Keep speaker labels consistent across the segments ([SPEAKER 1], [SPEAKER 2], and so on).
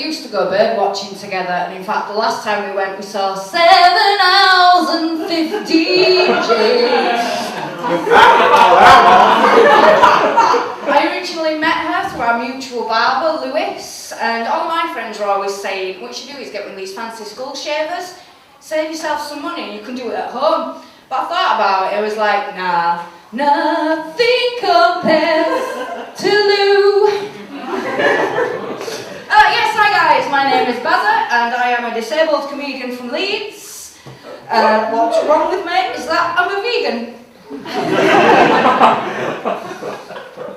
[SPEAKER 1] we used to go bird watching together, and in fact, the last time we went, we saw 7 owls and 15 jays. I originally met her through our mutual barber, Lewis, and all my friends were always saying, what you should do is get one of these fancy skull shavers, save yourself some money, and you can do it at home. But I thought about it, I was like, nah, nothing compares to Lou. Yes, hi guys, my name is Bazza, and I am a disabled comedian from Leeds. What's wrong with me is that I'm a vegan.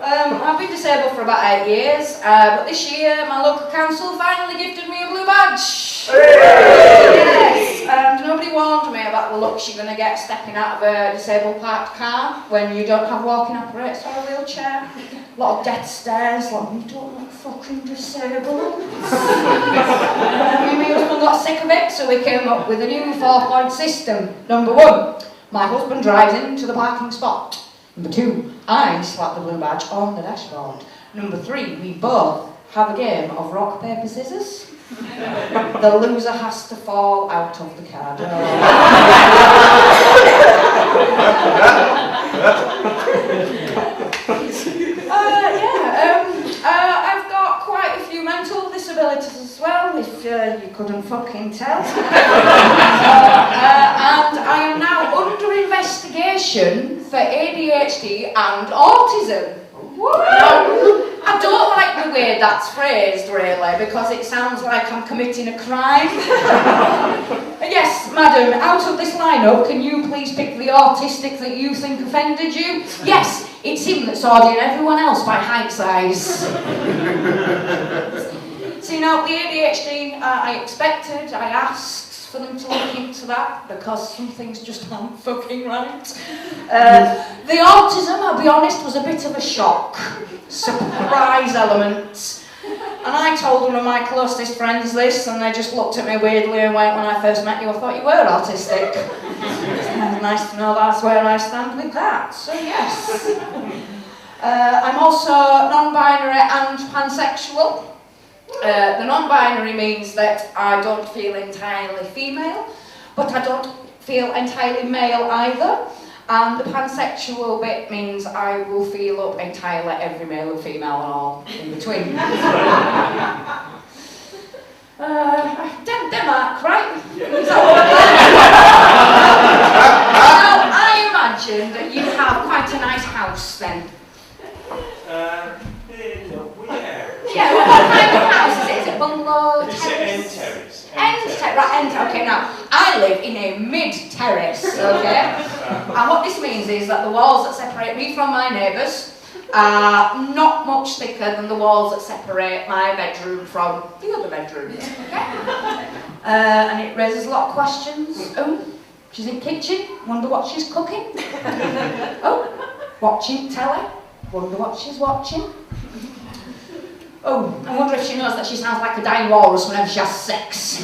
[SPEAKER 1] I've been disabled for about 8 years, but this year my local council finally gifted me a blue badge. Yes, and nobody warned me about the looks you're going to get stepping out of a disabled parked car when you don't have walking apparatus or a wheelchair. A lot of death stares, like, you don't look fucking disabled. Me and my husband got sick of it, so we came up with a new 4-point system. Number 1, my husband drives into the parking spot. Number 2, I slap the blue badge on the dashboard. Number 3, we both have a game of rock, paper, scissors. The loser has to fall out of the car door. I've got quite a few mental disabilities as well, if you couldn't fucking tell. And I am now under investigation for ADHD and autism. I don't like the way that's phrased, really, because it sounds like I'm committing a crime. Yes, madam, out of this lineup, can you please pick the autistic that you think offended you? Yes, it's him that's ordering everyone else by height size. See, now, the ADHD, I expected, I asked for them to look into that, because some things just aren't fucking right. The autism, I'll be honest, was a bit of a shock. Surprise element. And I told one of my closest friends this, and they just looked at me weirdly and went, when I first met you, I thought you were autistic. It's nice to know that's where I stand with that, so yes. I'm also non-binary and pansexual. The non-binary means that I don't feel entirely female, but I don't feel entirely male either. And the pansexual bit means I will feel up entirely every male and female and all in between. Denmark, right? Is that what Now, I imagine that you have quite a nice house then. Yeah, what kind of house is it? Is it bungalow, terrace?
[SPEAKER 2] It's an end terrace.
[SPEAKER 1] Okay, now, I live in a mid-terrace, okay? And what this means is that the walls that separate me from my neighbours are not much thicker than the walls that separate my bedroom from the other bedroom, okay? And it raises a lot of questions. Oh, she's in the kitchen, wonder what she's cooking. Oh, watching telly, wonder what she's watching. Oh, I wonder if she knows that she sounds like a dying walrus whenever she has sex.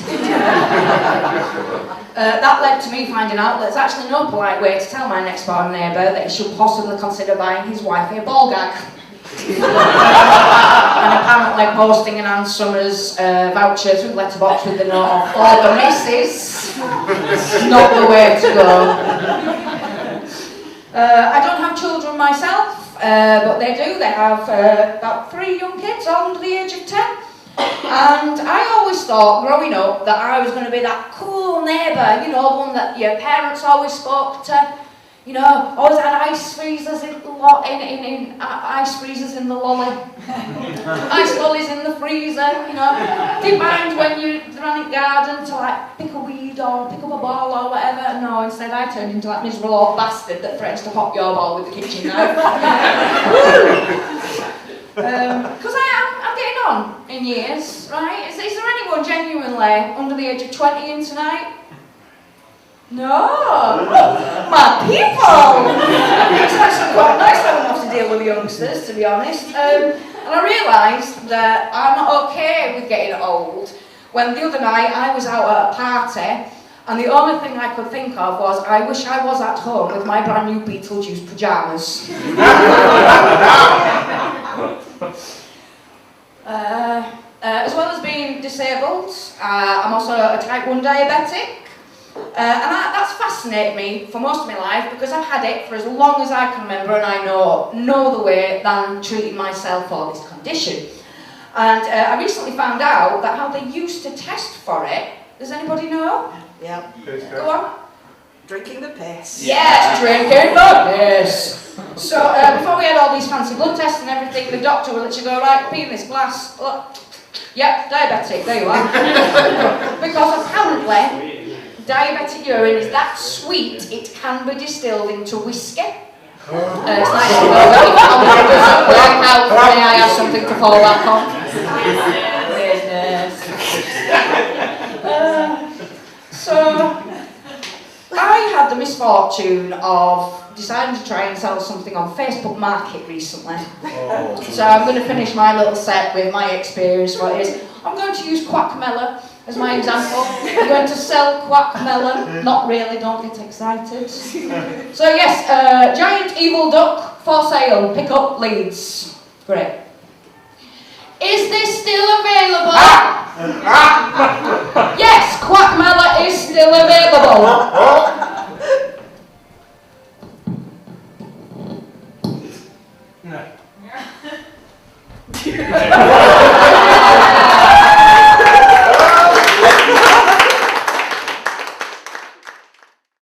[SPEAKER 1] That led to me finding out that there's actually no polite way to tell my next door neighbour that he should possibly consider buying his wife a ball gag. And apparently posting an Ann Summers vouchers with letterbox with the note of for the missus is not the way to go. I don't have children myself. But they do, they have about 3 young kids, all under the age of 10. And I always thought, growing up, that I was going to be that cool neighbour, you know, the one that your parents always spoke to, you know, always had ice freezers in ice freezers in the lolly, ice lollies in the freezer, you know. Didn't mind when you ran in garden to like pick a weed or pick up a ball or whatever. No, instead I turned into that miserable old bastard that threatens to pop your ball with the kitchen knife. Because I'm getting on in years, right? Is there anyone genuinely under the age of 20 in tonight? No! My people! It's actually quite nice having to have to deal with youngsters, to be honest. And I realised that I'm not okay with getting old when the other night I was out at a party and the only thing I could think of was I wish I was at home with my brand new Beetlejuice pyjamas. As well as being disabled, I'm also a type 1 diabetic. And that's fascinated me for most of my life because I've had it for as long as I can remember, and I know no other way than treating myself for this condition. And I recently found out that how they used to test for it. Does anybody know?
[SPEAKER 2] Yeah.
[SPEAKER 1] Go on.
[SPEAKER 2] Drinking the piss.
[SPEAKER 1] Yes, drinking the piss. So before we had all these fancy blood tests and everything, the doctor would let you go, right, pee in this glass. Look. Yep, diabetic, there you are. Because apparently, diabetic urine is that sweet, it can be distilled into whiskey. It's nice to know that if it doesn't work out for me, I have something to fall back on. Business. So, I had the misfortune of deciding to try and sell something on Facebook Market recently. So I'm going to finish my little set with my experience. What is? I'm going to use Quackmella as my example. I'm going to sell Quackmella. Not really, don't get excited. So yes, giant evil duck for sale. Pick up leads. Great. Is this still available? Yes, Quackmella is still available.
[SPEAKER 3] No.